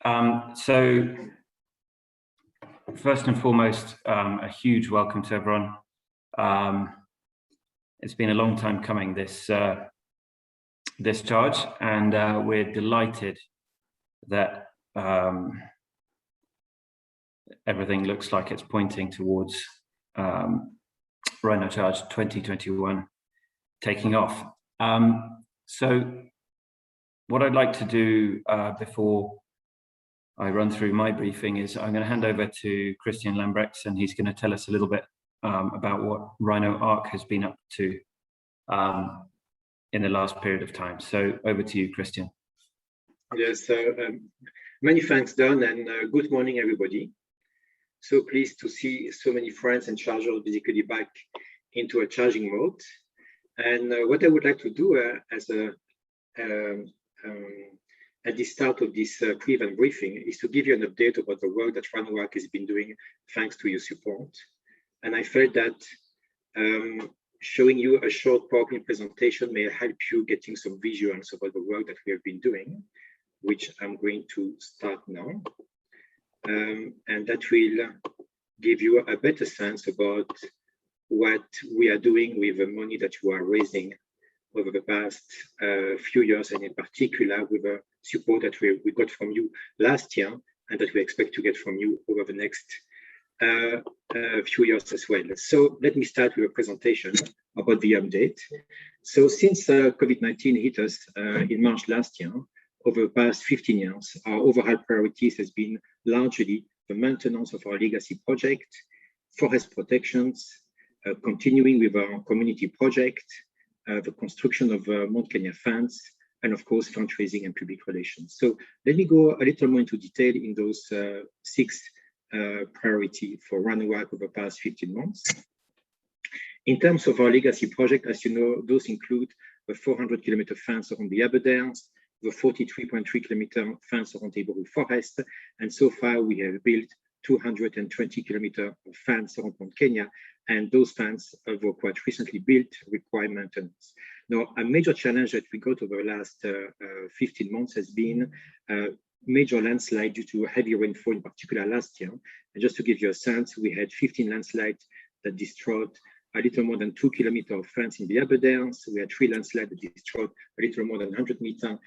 So first and foremost, a huge welcome to everyone. It's been a long time coming, this charge, and we're delighted that everything looks like it's pointing towards Rhino Charge 2021 taking off. So what I'd like to do before I run through my briefing is I'm going to hand over to Christian Lambrechts, and he's going to tell us a little bit about what Rhino Arc has been up to in the last period of time. So over to you, Christian. Yes, many thanks, Don, and good morning, everybody. So pleased to see so many friends and chargers basically back into a charging mode. And what I would like to do at the start of this pre-event briefing is to give you an update about the work that Rhino Arc has been doing thanks to your support. And I felt that showing you a short PowerPoint presentation may help you getting some visuals about the work that we have been doing, which I'm going to start now. And that will give you a better sense about what we are doing with the money that you are raising over the past few years, and in particular with the support that we got from you last year and that we expect to get from you over the next few years as well. So let me start with a presentation about the update. So since COVID-19 hit us in March last year, over the past 15 years, our overall priorities has been largely the maintenance of our legacy project, forest protections, continuing with our community project, the construction of Mount Kenya fence, and of course, fundraising and public relations. So let me go a little more into detail in those 6 priorities for Rhino Arc over the past 15 months. In terms of our legacy project, as you know, those include the 400-kilometer fence around the Aberdares, the 43.3-kilometer fence around Neighborhood Forest, and so far we have built 220-kilometer fence around Mount Kenya, and those fences were quite recently built, require maintenance. Now, a major challenge that we got over the last 15 months has been major landslide due to heavy rainfall, in particular last year. And just to give you a sense, we had 15 landslides that destroyed a little more than 2 kilometers of fence in the Aberdares. We had 3 landslides that destroyed a little more than 100 meters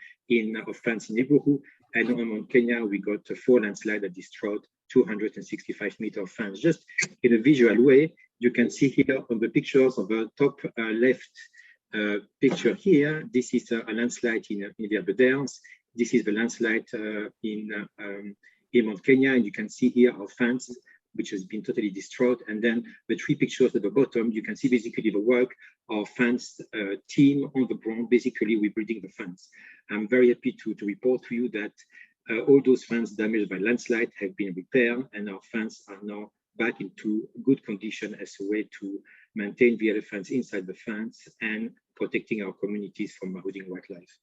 of fence in Neighborhood. And on Mount Kenya, we got 4 landslides that destroyed 265 meters of fence. Just in a visual way, you can see here on the pictures of the top left picture here, this is a landslide in the Aberdares. This is the landslide in Mount Kenya, and you can see here our fence, which has been totally destroyed. And then the 3 pictures at the bottom, you can see basically the work of fence team on the ground, basically rebuilding the fence. I'm very happy to report to you that all those fences damaged by landslide have been repaired, and our fences are now back into good condition as a way to maintain the elephants inside the fence and protecting our communities from marauding wildlife.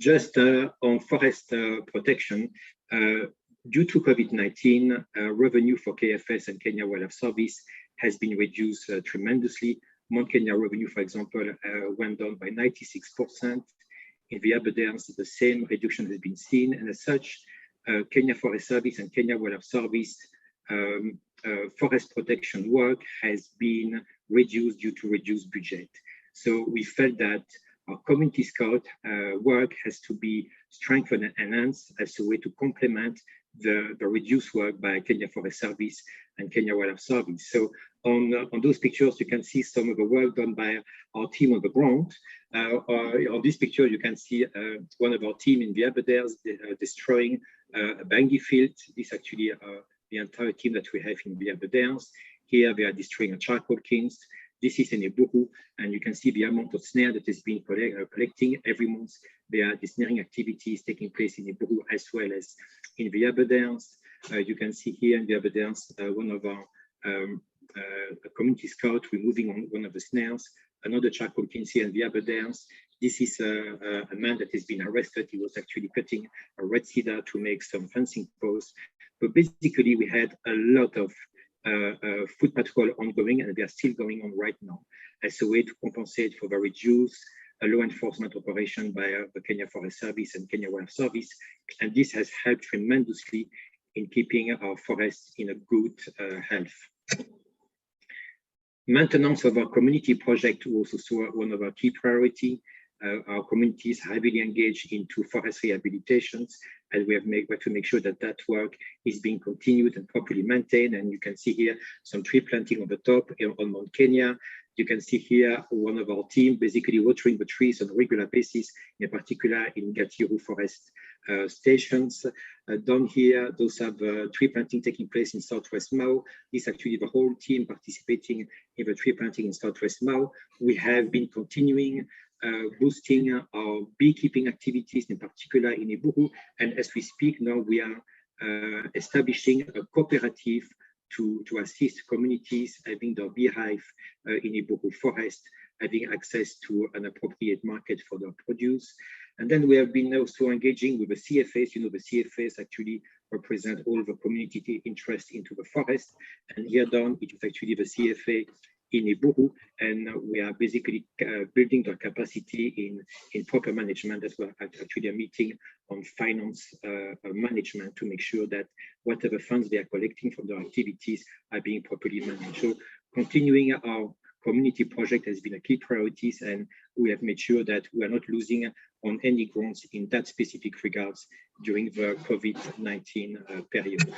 Just on forest protection, due to COVID-19, revenue for KFS and Kenya Wildlife Service has been reduced tremendously. Mount Kenya revenue, for example, went down by 96%. In the Aberdares, the same reduction has been seen, and as such, Kenya Forest Service and Kenya Wildlife Service forest protection work has been reduced due to reduced budget. So we felt that our community scout work has to be strengthened and enhanced as a way to complement the reduced work by Kenya Forest Service and Kenya Wildlife Service. So on those pictures, you can see some of the work done by our team on the ground. On this picture, you can see one of our team in the Aberdares destroying a bangi field. This is actually the entire team that we have in the Aberdares. Here, they are destroying a charcoal kilns. This is in Neighborhood, and you can see the amount of snare that is being collecting every month. There are the snaring activities taking place in Neighborhood as well as in the Aberdares. You can see here in the Aberdares, one of our community scouts removing one of the snares, another charcoal kiln here in the Aberdares. This is a man that has been arrested. He was actually cutting a red cedar to make some fencing posts. But basically, we had a lot of foot patrol ongoing, and they are still going on right now as a way to compensate for the reduced a law enforcement operation by the Kenya Forest Service and Kenya Wildlife Service, and this has helped tremendously in keeping our forests in a good health. Maintenance of our community project was also one of our key priorities. Our communities are heavily engaged into forest rehabilitations, and we have to make sure that that work is being continued and properly maintained. And you can see here some tree planting on the top on Mount Kenya. You can see here one of our team basically watering the trees on a regular basis, in particular in Gatiru forest stations. Down here, those have tree planting taking place in Southwest Mao. This is actually the whole team participating in the tree planting in Southwest Mao. We have been continuing boosting our beekeeping activities, in particular in Iburu. And as we speak now, we are establishing a cooperative to assist communities having their beehive in Iburu forest, having access to an appropriate market for their produce. And then we have been also engaging with the CFAs. You know, the CFAs actually represent all the community interest into the forest. And here down, it is actually the CFA in Iburu, and we are basically building their capacity in proper management as well. Actually, a meeting on finance management to make sure that whatever funds they are collecting from their activities are being properly managed. So continuing our community project has been a key priority, and we have made sure that we are not losing on any grounds in that specific regards during the COVID-19 period.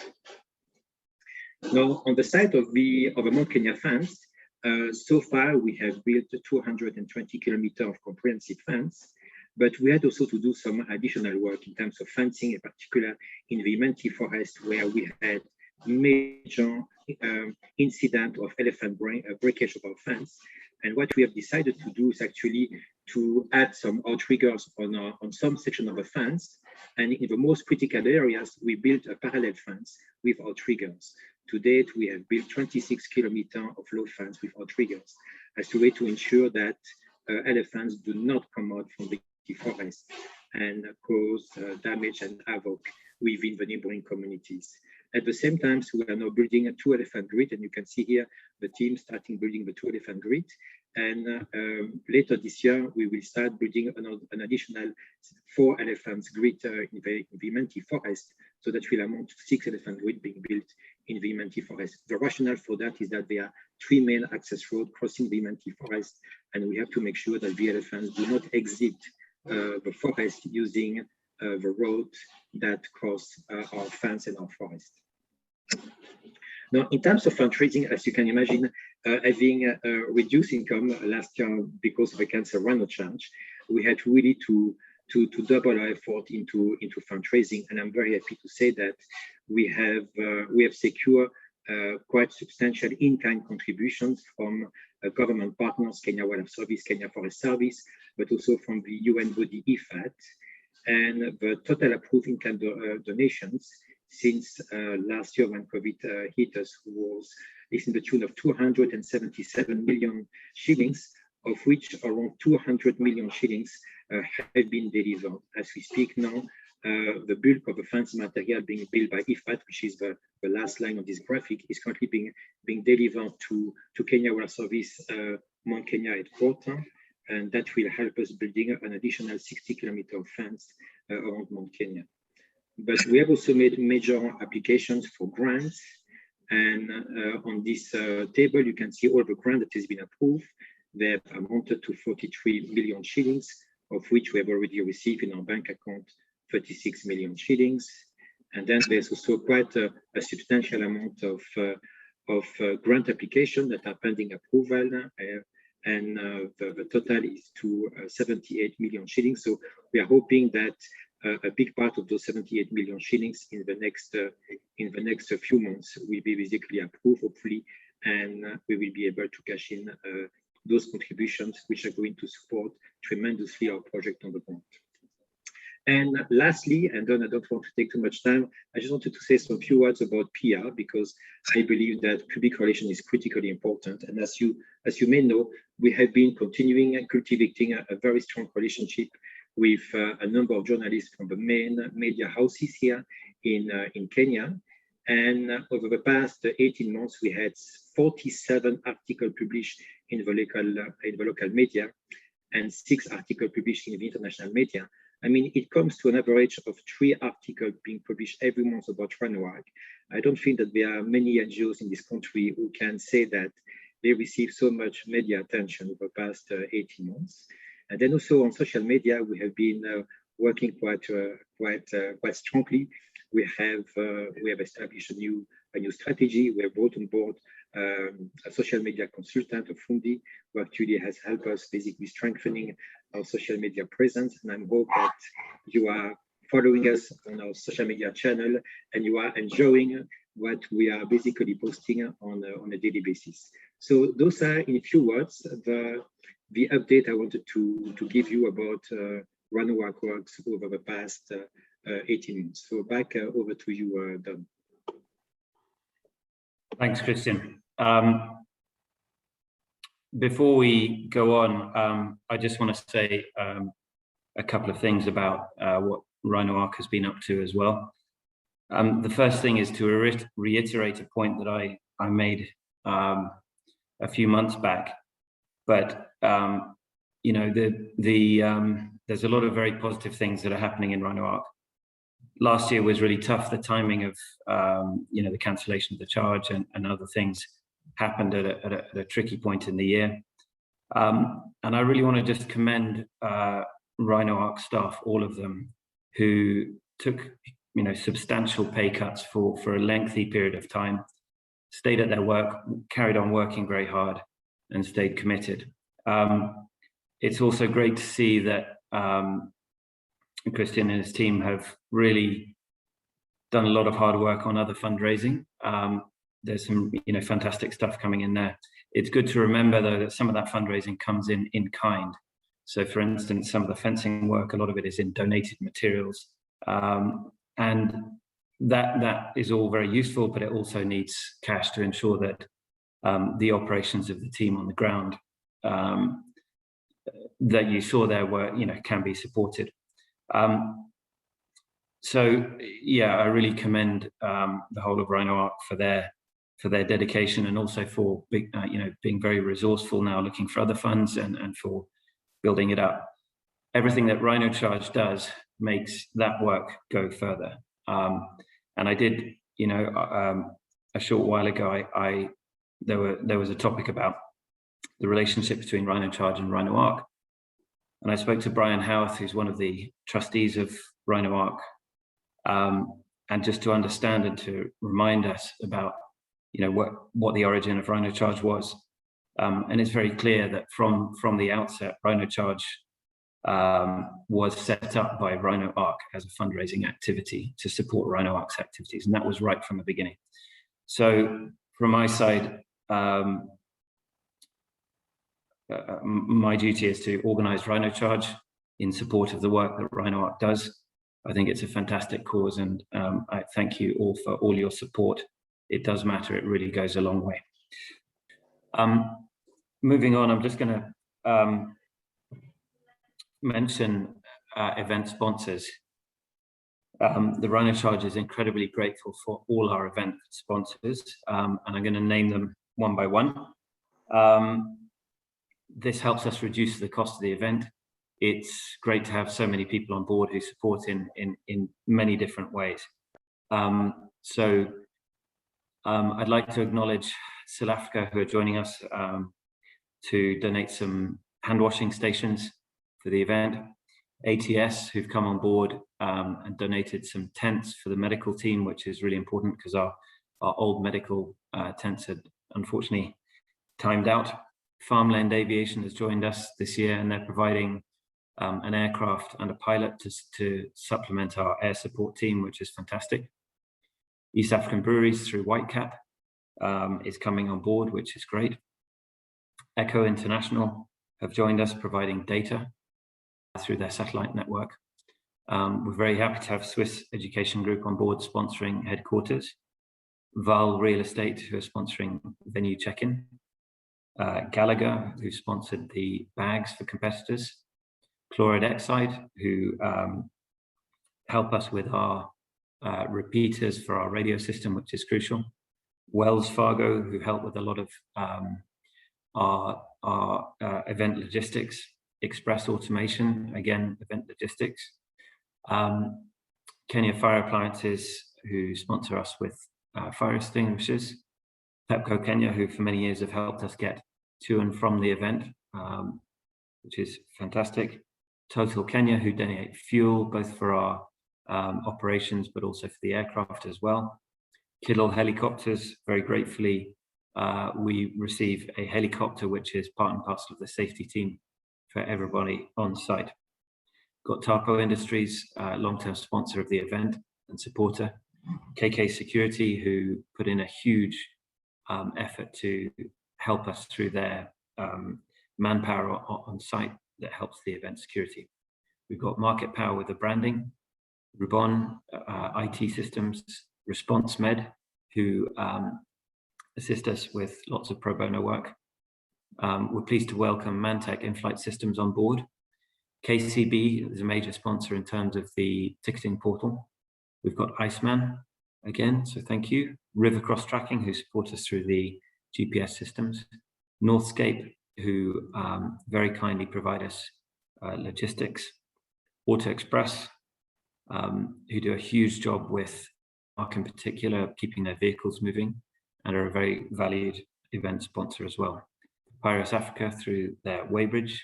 Now, on the side of the Mount Kenya fence, so far we have built 220 kilometers of comprehensive fence, but we had also to do some additional work in terms of fencing, in particular in the Imenti forest, where we had major incident of elephant breakage of our fence. And what we have decided to do is actually to add some outriggers on some section of the fence. And in the most critical areas, we built a parallel fence with outriggers. To date, we have built 26 kilometers of low fence with outriggers as a way to ensure that elephants do not come out from the forest and cause damage and havoc within the neighboring communities. At the same time, we are now building a 2-elephant grid, and you can see here the team starting building the 2-elephant grid. And later this year, we will start building an additional 4 elephants grid in the Imenti forest, so that will amount to 6 elephant grid being built in the Imenti forest. The rationale for that is that there are 3 main access roads crossing the Imenti forest, and we have to make sure that the elephants do not exit the forest using the road that cross our fence and our forest. Now, in terms of fundraising, as you can imagine, having reduced income last year because of the cancer Rhino challenge, we had really to double our effort into fundraising, and I'm very happy to say that we have secured quite substantial in-kind contributions from government partners, Kenya Wildlife Service, Kenya Forest Service, but also from the UN body IFAD. And the total approved in-kind donations since last year when COVID hit us is in the tune of 277 million shillings, of which around 200 million shillings have been delivered. As we speak now, the bulk of the fence material being built by IFAD, which is the last line of this graphic, is currently being delivered to Kenya Wildlife Service Mount Kenya headquarters, and that will help us building an additional 60 kilometers of fence around Mount Kenya. But we have also made major applications for grants, and on this table you can see all the grants that has been approved. They have amounted to 43 million shillings, of which we have already received in our bank account 36 million shillings. And then there's also quite a substantial amount of grant applications that are pending approval, and the total is to 78 million shillings. So we are hoping that a big part of those 78 million shillings in the next few months will be basically approved, hopefully, and we will be able to cash in those contributions, which are going to support tremendously our project on the ground. And lastly, and then I don't want to take too much time, I just wanted to say some few words about PR, because I believe that public relations is critically important. And as you may know, we have been continuing and cultivating a very strong relationship with a number of journalists from the main media houses here in Kenya. And over the past 18 months, we had 47 articles published in the local media. and 6 articles published in the international media. I mean, it comes to an average of 3 articles being published every month about RhinoArc. I don't think that there are many NGOs in this country who can say that they receive so much media attention over the past 18 months. And then also on social media, we have been working quite strongly. We have established a new strategy. We have brought on board a social media consultant, a Fundi, who actually has helped us basically strengthening our social media presence. And I hope that you are following us on our social media channel and you are enjoying what we are basically posting on a daily basis. So those are, in a few words, the update I wanted to give you about RhinoArc works over the past 18 months. So back over to you, Don. Thanks, Christian. Before we go on, I just want to say a couple of things about what RhinoArc has been up to as well. The first thing is to reiterate a point that I made a few months back, but you know, there's a lot of very positive things that are happening in RhinoArc. Last year was really tough. The timing of you know, the cancellation of the charge and other things happened at a tricky point in the year. And I really want to just commend RhinoArc staff, all of them, who took, you know, substantial pay cuts for a lengthy period of time, stayed at their work, carried on working very hard, and stayed committed. It's also great to see that Christian and his team have really done a lot of hard work on other fundraising. There's some, you know, fantastic stuff coming in there. It's good to remember, though, that some of that fundraising comes in kind. So, for instance, some of the fencing work, a lot of it is in donated materials, and that is all very useful. But it also needs cash to ensure that the operations of the team on the ground that you saw there were, you know, can be supported. So yeah, I really commend the whole of RhinoArc for their dedication, and also for you know, being very resourceful now, looking for other funds and for building it up. Everything that Rhino Charge does makes that work go further. And I did, you know, a short while ago, there was a topic about the relationship between Rhino Charge and RhinoArc. And I spoke to Brian Howarth, who's one of the trustees of RhinoArc, and just to understand and to remind us about, you know, what the origin of Rhino Charge was. And it's very clear that from the outset, Rhino Charge was set up by RhinoArc as a fundraising activity to support RhinoArc's activities, and that was right from the beginning. So from my side, my duty is to organize Rhino Charge in support of the work that RhinoArc does. I think it's a fantastic cause, and I thank you all for all your support. It does matter. It really goes a long way. Moving on, I'm just going to mention event sponsors. The Rhino Charge is incredibly grateful for all our event sponsors, and I'm going to name them one by one. This helps us reduce the cost of the event. It's great to have so many people on board who support in many different ways. So I'd like to acknowledge South Africa, who are joining us to donate some hand washing stations for the event. ATS, who've come on board and donated some tents for the medical team, which is really important because our old medical tents had unfortunately timed out. Farmland Aviation has joined us this year, and they're providing an aircraft and a pilot to supplement our air support team, which is fantastic. East African Breweries through Whitecap is coming on board, which is great. Echo International have joined us, providing data through their satellite network. We're very happy to have Swiss Education Group on board sponsoring headquarters. Val Real Estate, who are sponsoring venue check-in. Gallagher, who sponsored the bags for competitors. Chloride Exide, who help us with our repeaters for our radio system, which is crucial. Wells Fargo, who help with a lot of our event logistics. Express Automation, again, event logistics. Kenya Fire Appliances, who sponsor us with fire extinguishers. Pepco Kenya, who for many years have helped us get to and from the event, which is fantastic. Total Kenya, who donate fuel, both for our operations, but also for the aircraft as well. Kidal Helicopters, very gratefully, we receive a helicopter, which is part and parcel of the safety team for everybody on site. Got Tarpo Industries, long-term sponsor of the event and supporter. KK Security, who put in a huge effort to help us through their manpower on site that helps the event security. We've got Market Power with the branding, Rubon IT Systems, Response Med, who assist us with lots of pro bono work. We're pleased to welcome Mantech In-Flight Systems on board. KCB is a major sponsor in terms of the ticketing portal. We've got Iceman again, so thank you. River Cross Tracking, who support us through the GPS systems. Northscape, who very kindly provide us logistics. Auto Express, who do a huge job with Mark in particular, keeping their vehicles moving, and are a very valued event sponsor as well. Pirates Africa through their weighbridge.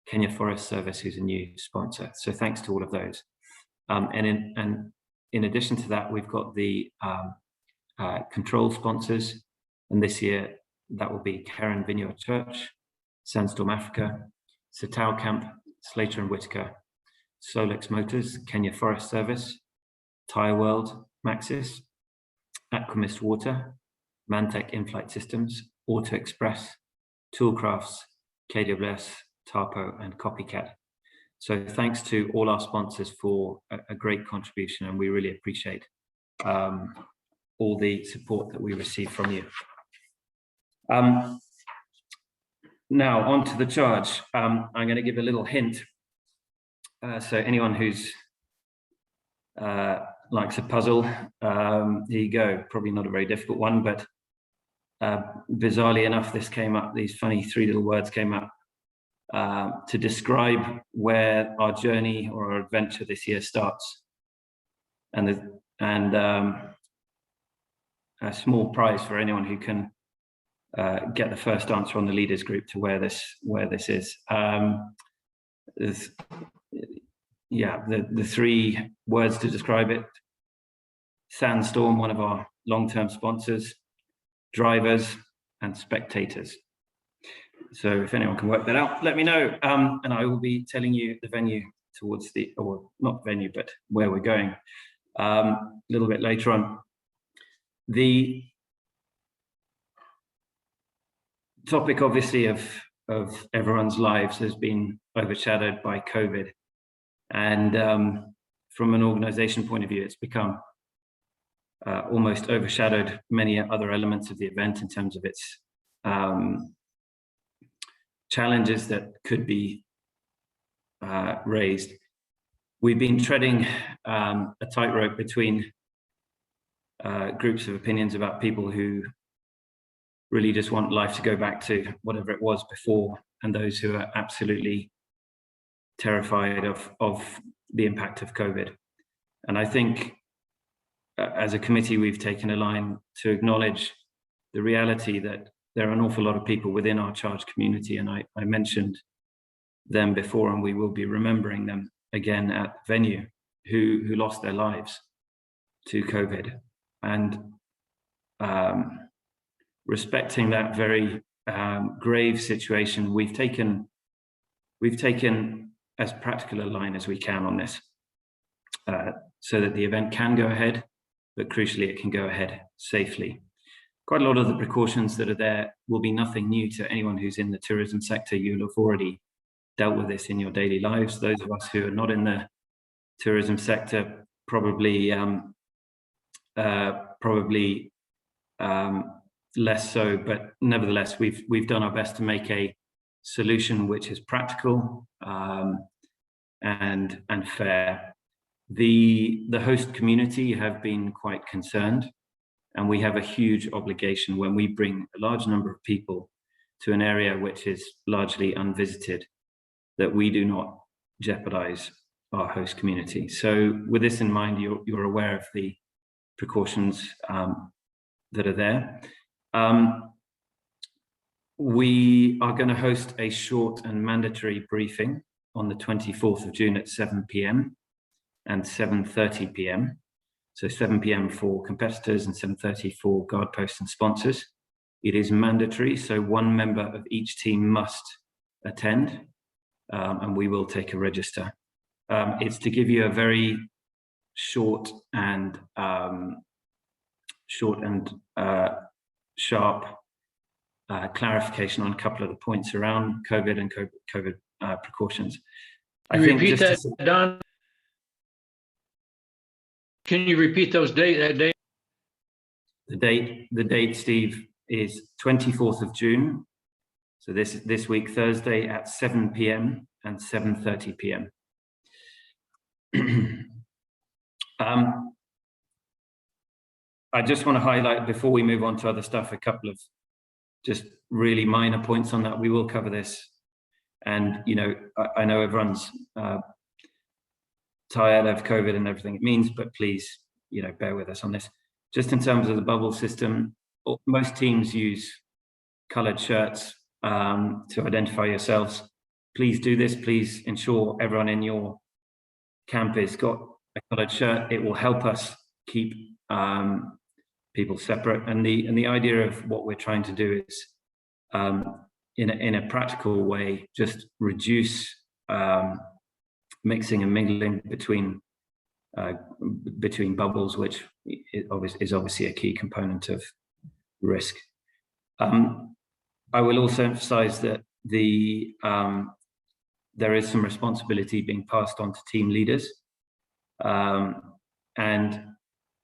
Kenya Forest Service, who's a new sponsor. So thanks to all of those. And in addition to that, we've got the control sponsors, and this year that will be Karen Vineyard Church, Sandstorm Africa, Satao Camp, Slater and Whitaker, Solex Motors, Kenya Forest Service, Tire World, Maxis, Aquamist Water, Mantech In-Flight Systems, Auto Express, Toolcrafts, KWS, Tarpo, and Copycat. So thanks to all our sponsors for a great contribution, and we really appreciate all the support that we receive from you. Now on to the charge. I'm going to give a little hint. So anyone who's likes a puzzle, here you go. Probably not a very difficult one, but bizarrely enough, this came up. These funny three little words came up to describe where our journey or our adventure this year starts, and a small prize for anyone who can get the first answer on the leaders group to where this is. Yeah, the three words to describe it: Sandstorm, one of our long-term sponsors, drivers, and spectators. So if anyone can work that out, let me know, and I will be telling you the venue towards the, or not venue, but where we're going a little bit later on. The topic, obviously, of everyone's lives has been overshadowed by COVID, and from an organization point of view, it's become almost overshadowed many other elements of the event in terms of its challenges that could be raised. We've been treading a tightrope between groups of opinions about people who really just want life to go back to whatever it was before, and those who are absolutely terrified of the impact of COVID. And I think as a committee, we've taken a line to acknowledge the reality that there are an awful lot of people within our charge community, and I mentioned them before, and we will be remembering them again at the venue, who lost their lives to COVID. And respecting that very grave situation, we've taken as practical a line as we can on this, so that the event can go ahead, but crucially it can go ahead safely. Quite a lot of the precautions that are there will be nothing new to anyone who's in the tourism sector. You'll have already dealt with this in your daily lives. Those of us who are not in the tourism sector probably less so, but nevertheless, we've done our best to make a solution which is practical and fair. The host community have been quite concerned, and we have a huge obligation when we bring a large number of people to an area which is largely unvisited, that we do not jeopardize our host community. So with this in mind, you're aware of the precautions that are there. We are going to host a short and mandatory briefing on the 24th of June at 7 p.m. and 7:30 p.m. So 7 p.m. for competitors and 7:30 for guard posts and sponsors. It is mandatory, so one member of each team must attend, and we will take a register. It's to give you a very short and sharp clarification on a couple of the points around COVID and COVID precautions. Can you repeat that, Don? Can you repeat those dates? The date, Steve, is 24th of June. So this week, Thursday at 7 p.m. and 7:30 p.m. I just want to highlight, before we move on to other stuff, a couple of just really minor points on that. We will cover this, and I know everyone's tired of COVID and everything it means, but please, bear with us on this. Just in terms of the bubble system, most teams use coloured shirts to identify yourselves. Please do this. Please ensure everyone in your camp has got a coloured shirt. It will help us keep people separate. And the idea of what we're trying to do is, in a practical way, just reduce mixing and mingling between bubbles, which is obviously a key component of risk. I will also emphasize that there is some responsibility being passed on to team leaders, and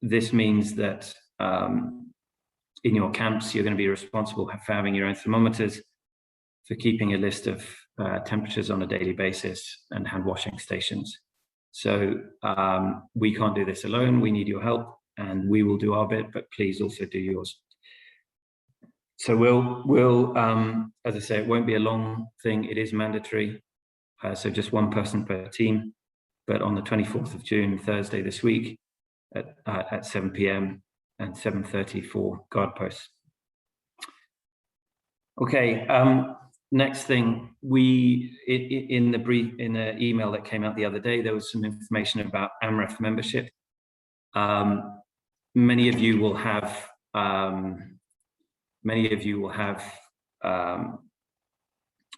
this means that in your camps you're going to be responsible for having your own thermometers, for keeping a list of temperatures on a daily basis, and hand washing stations. So we can't do this alone. We need your help, and we will do our bit, but please also do yours. So we'll as I say, it won't be a long thing. It is mandatory, so just one person per team. But on the 24th of June, Thursday this week, at 7 p.m. and 7:30 for guard posts. Okay. Next thing, in the email that came out the other day, there was some information about AMREF membership. Many of you will have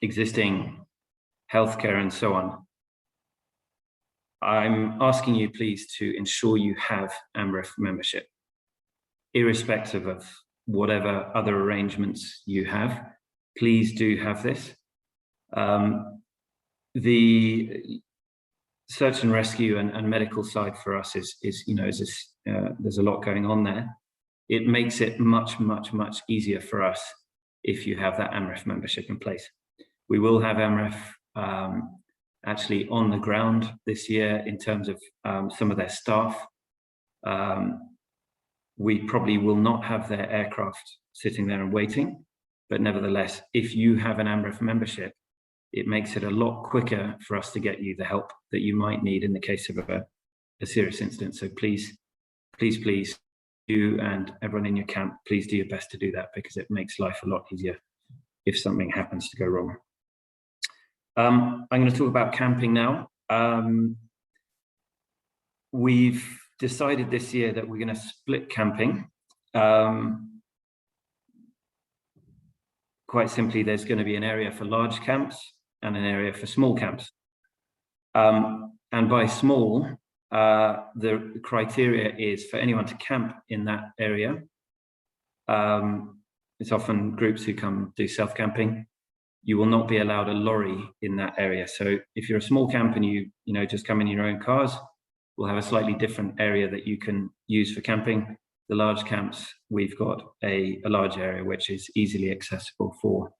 existing healthcare and so on. I'm asking you, please, to ensure you have AMREF membership, irrespective of whatever other arrangements you have. Please do have this. The search and rescue and medical side for us is there's a lot going on there. It makes it much easier for us if you have that AMREF membership in place. We will have AMREF actually on the ground this year in terms of some of their staff. We probably will not have their aircraft sitting there and waiting, but nevertheless, if you have an AMREF membership, it makes it a lot quicker for us to get you the help that you might need in the case of a serious incident. So please, you and everyone in your camp, please do your best to do that, because it makes life a lot easier if something happens to go wrong. I'm going to talk about camping now. We've decided this year that we're going to split camping. Quite simply, there's going to be an area for large camps and an area for small camps. And by small, the criteria is for anyone to camp in that area. It's often groups who come do self-camping. You will not be allowed a lorry in that area. So if you're a small camp and you just come in your own cars, we'll have a slightly different area that you can use for camping. The large camps, we've got a large area which is easily accessible for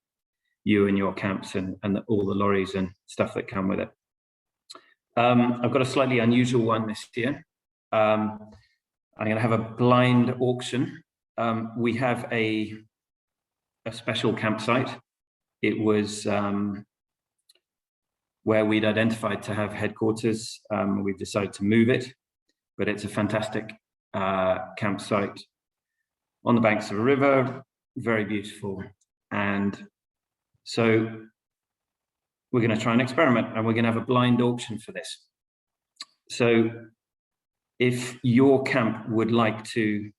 you and your camps and all the lorries and stuff that come with it. I've got a slightly unusual one this year. I'm going to have a blind auction. We have a special campsite. It was where we'd identified to have headquarters. We've decided to move it, but it's a fantastic campsite on the banks of a river, very beautiful. And so we're going to try and experiment, and we're going to have a blind auction for this. So if your camp would like to,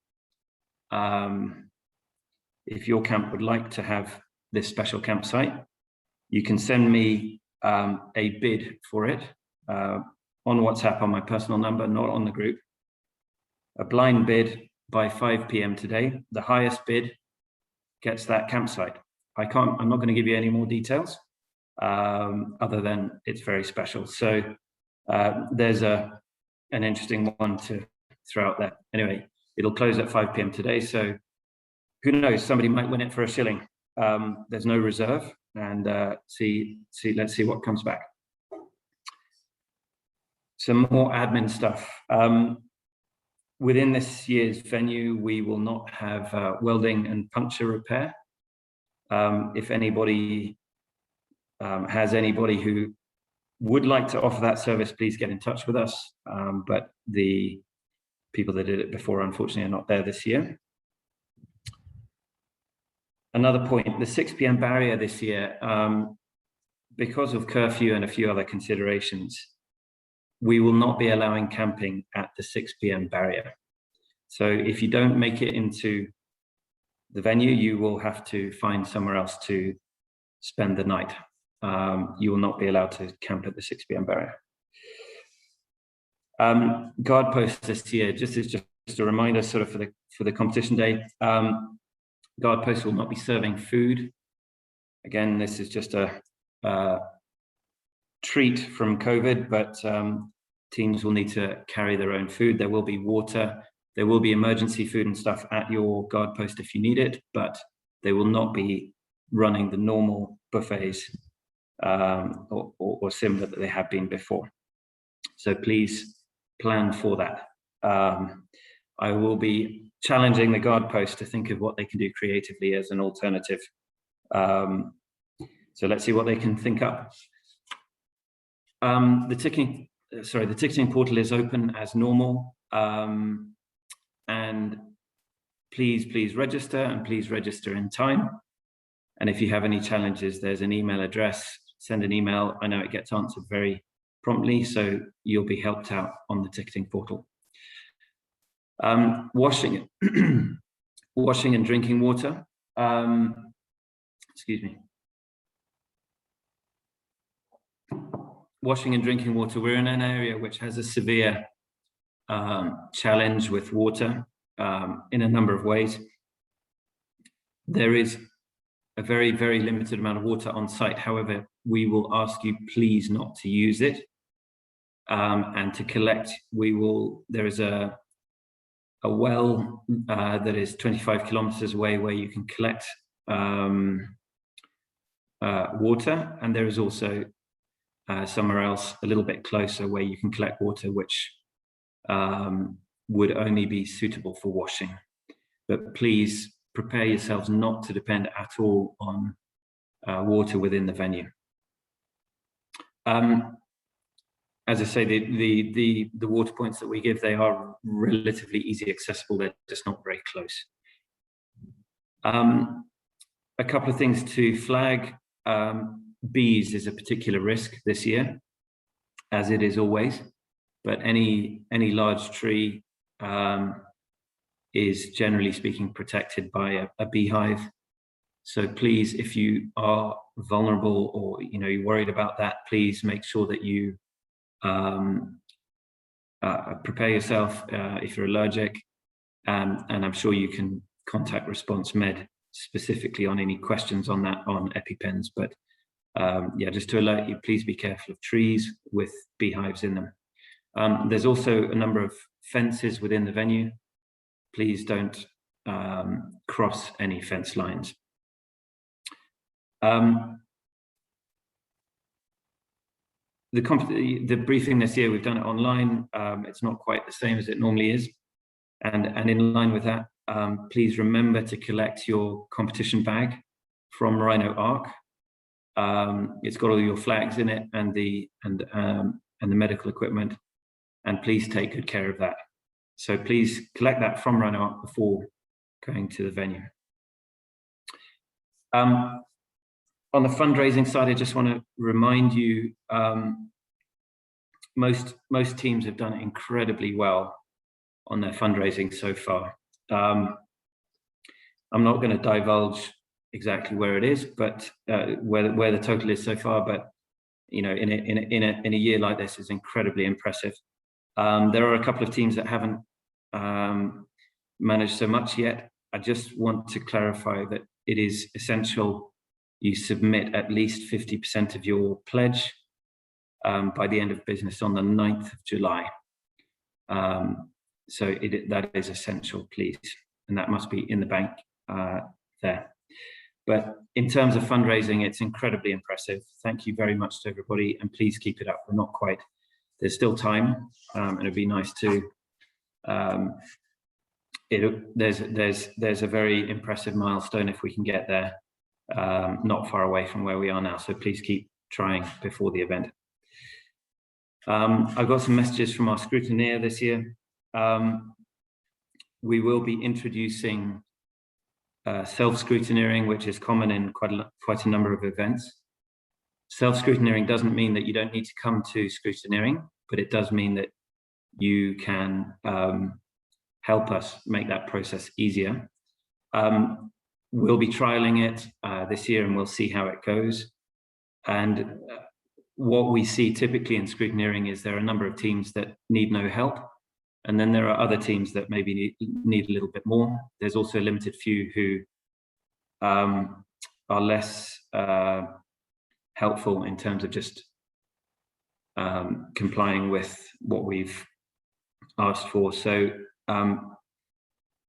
have this special campsite, you can send me a bid for it on WhatsApp on my personal number, not on the group. A blind bid by 5 p.m. today. The highest bid gets that campsite. I'm not going to give you any more details other than it's very special. So there's an interesting one to throw out there. Anyway, it'll close at 5 p.m. today. So who knows, somebody might win it for a shilling. There's no reserve, and let's see what comes back. Some more admin stuff. Within this year's venue, we will not have welding and puncture repair. If anybody has anybody who would like to offer that service, please get in touch with us. But the people that did it before, unfortunately, are not there this year. Another point, the 6 p.m. barrier this year, because of curfew and a few other considerations, we will not be allowing camping at the 6 p.m. barrier. So if you don't make it into the venue, you will have to find somewhere else to spend the night. You will not be allowed to camp at the 6 p.m. barrier. Guard posts this year, just a reminder, sort of for the competition day. Guard posts will not be serving food. Again, this is just a treat from COVID, but teams will need to carry their own food. There will be water. There will be emergency food and stuff at your guard post if you need it, but they will not be running the normal buffets or similar that they have been before. So please plan for that. I will be challenging the guard post to think of what they can do creatively as an alternative. So let's see what they can think up. The ticketing portal is open as normal. And please register, and please register in time. And if you have any challenges, there's an email address. Send an email. I know it gets answered very promptly, so you'll be helped out on the ticketing portal. Washing and drinking water. Excuse me. Washing and drinking water. We're in an area which has a severe challenge with water in a number of ways. There is a very, very limited amount of water on site. However, we will ask you please not to use it. And to collect, there is a well that is 25 kilometers away where you can collect water, and there is also somewhere else a little bit closer where you can collect water, which would only be suitable for washing. But please prepare yourselves not to depend at all on water within the venue. As I say, the water points that we give, they are relatively easy accessible. They're just not very close. A couple of things to flag. Bees is a particular risk this year, as it is always. But any large tree is generally speaking protected by a beehive. So please, if you are vulnerable or you're worried about that, please make sure that you prepare yourself if you're allergic, and I'm sure you can contact Response Med specifically on any questions on that on EpiPens. But yeah, just to alert you, please be careful of trees with beehives in them. There's also a number of fences within the venue. Please don't cross any fence lines. The briefing this year, we've done it online. It's not quite the same as it normally is. And in line with that, please remember to collect your competition bag from Rhino Arc. It's got all your flags in it and the medical equipment, and please take good care of that. So please collect that from Rhino before going to the venue. On the fundraising side, I just want to remind you, most teams have done incredibly well on their fundraising so far. I'm not going to divulge exactly where it is, but where the total is so far. But you know, in a year like this is incredibly impressive. There are a couple of teams that haven't managed so much yet. I just want to clarify that it is essential you submit at least 50% of your pledge by the end of business on the 9th of July. So that is essential, please. And that must be in the bank there. But in terms of fundraising, it's incredibly impressive. Thank you very much to everybody, and please keep it up. We're not quite, there's still time, and it'd be nice to, there's a very impressive milestone if we can get there, not far away from where we are now. So please keep trying before the event. I've got some messages from our scrutineer this year. We will be introducing self-scrutineering, which is common in quite a number of events. Self-scrutineering doesn't mean that you don't need to come to scrutineering, but it does mean that you can help us make that process easier. We'll be trialing it this year, and we'll see how it goes. And what we see typically in scrutineering is there are a number of teams that need no help, and then there are other teams that maybe need a little bit more. There's also a limited few who are less helpful in terms of just complying with what we've asked for. So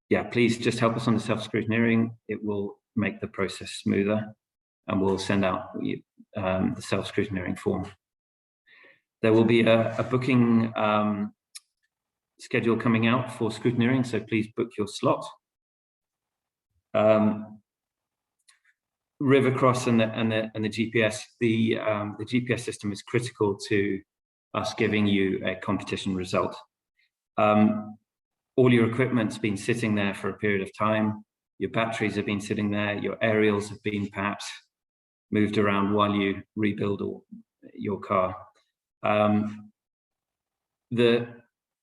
yeah, please just help us on the self-scrutineering. It will make the process smoother, and we'll send out the self-scrutineering form. There will be a booking schedule coming out for scrutineering, so please book your slot. Rivercross and the GPS, the GPS system is critical to us giving you a competition result. All your equipment's been sitting there for a period of time. Your batteries have been sitting there. Your aerials have been perhaps moved around while you rebuild your car.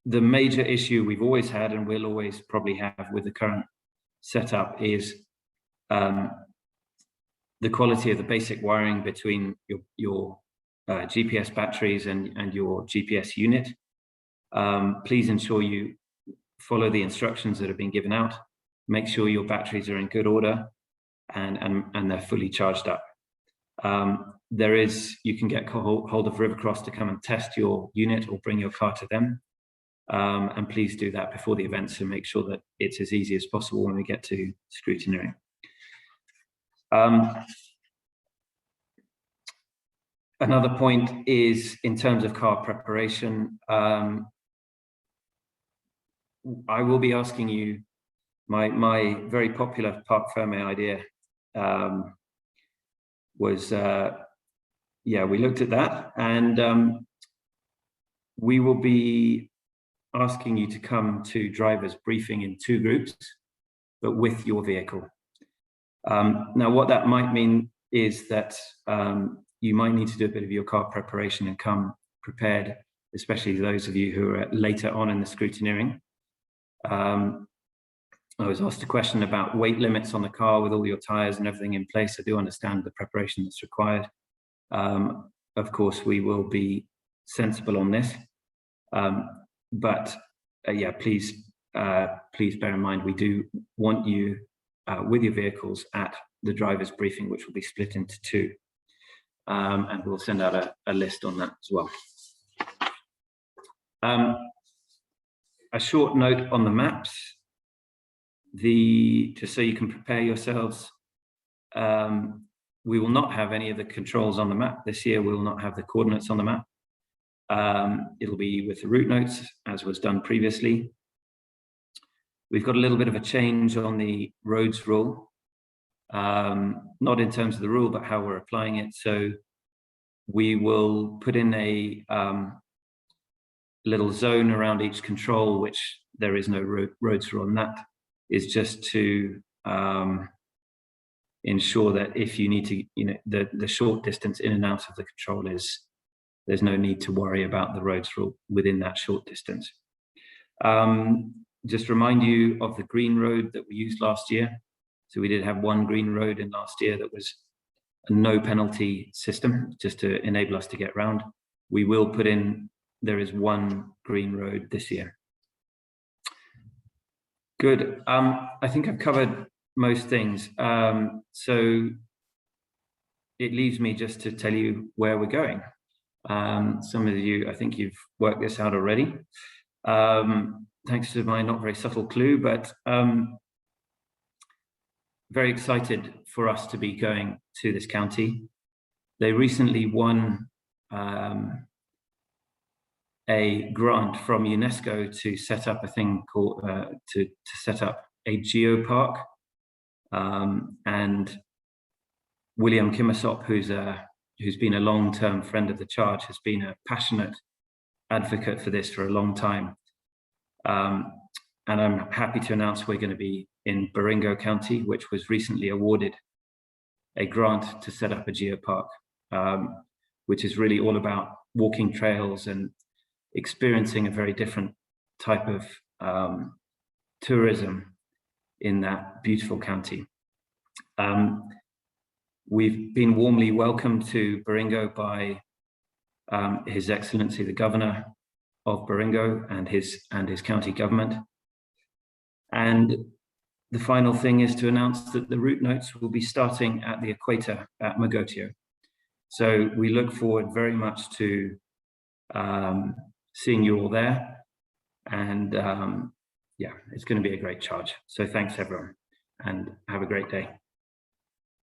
The major issue we've always had, and we'll always probably have with the current setup, is the quality of the basic wiring between your GPS batteries and your GPS unit. Please ensure you follow the instructions that have been given out. Make sure your batteries are in good order and they're fully charged up. You can get hold of Rivercross to come and test your unit or bring your car to them. And please do that before the event to make sure that it's as easy as possible when we get to scrutineering. Another point is in terms of car preparation. I will be asking you, my very popular parc ferme idea was, yeah, we looked at that, and we will be asking you to come to drivers briefing in 2 groups, but with your vehicle. Now, what that might mean is that you might need to do a bit of your car preparation and come prepared, especially those of you who are later on in the scrutineering. I was asked a question about weight limits on the car with all your tires and everything in place. I do understand the preparation that's required. Of course, we will be sensible on this. But yeah, please bear in mind, we do want you with your vehicles at the driver's briefing, which will be split into 2. And we'll send out a list on that as well. A short note on the maps, just so you can prepare yourselves. We will not have any of the controls on the map this year. We will not have the coordinates on the map. It'll be with the route notes, as was done previously. We've got a little bit of a change on the roads rule. not in terms of the rule, but how we're applying it. So we will put in a little zone around each control, which there is no roads rule on. That is just to ensure that if you need to, the short distance in and out of the control there's no need to worry about the roads rule within that short distance. Just remind you of the green road that we used last year. So we did have one green road in last year that was a no penalty system, just to enable us to get around. We will put in, there is one green road this year. Good. I think I've covered most things. So it leaves me just to tell you where we're going. Some of you, I think you've worked this out already. Thanks to my not very subtle clue, but very excited for us to be going to this county. They recently won a grant from UNESCO to set up a thing called to set up a geopark, and William Kimmersop, who's been a long-term friend of the charge, has been a passionate advocate for this for a long time. And I'm happy to announce we're going to be in Baringo County, which was recently awarded a grant to set up a geopark, which is really all about walking trails and experiencing a very different type of tourism in that beautiful county. We've been warmly welcomed to Baringo by His Excellency the Governor of Baringo and his county government. And the final thing is to announce that the route notes will be starting at the equator at Mogotio. So we look forward very much to seeing you all there. And yeah, it's going to be a great charge. So thanks everyone and have a great day.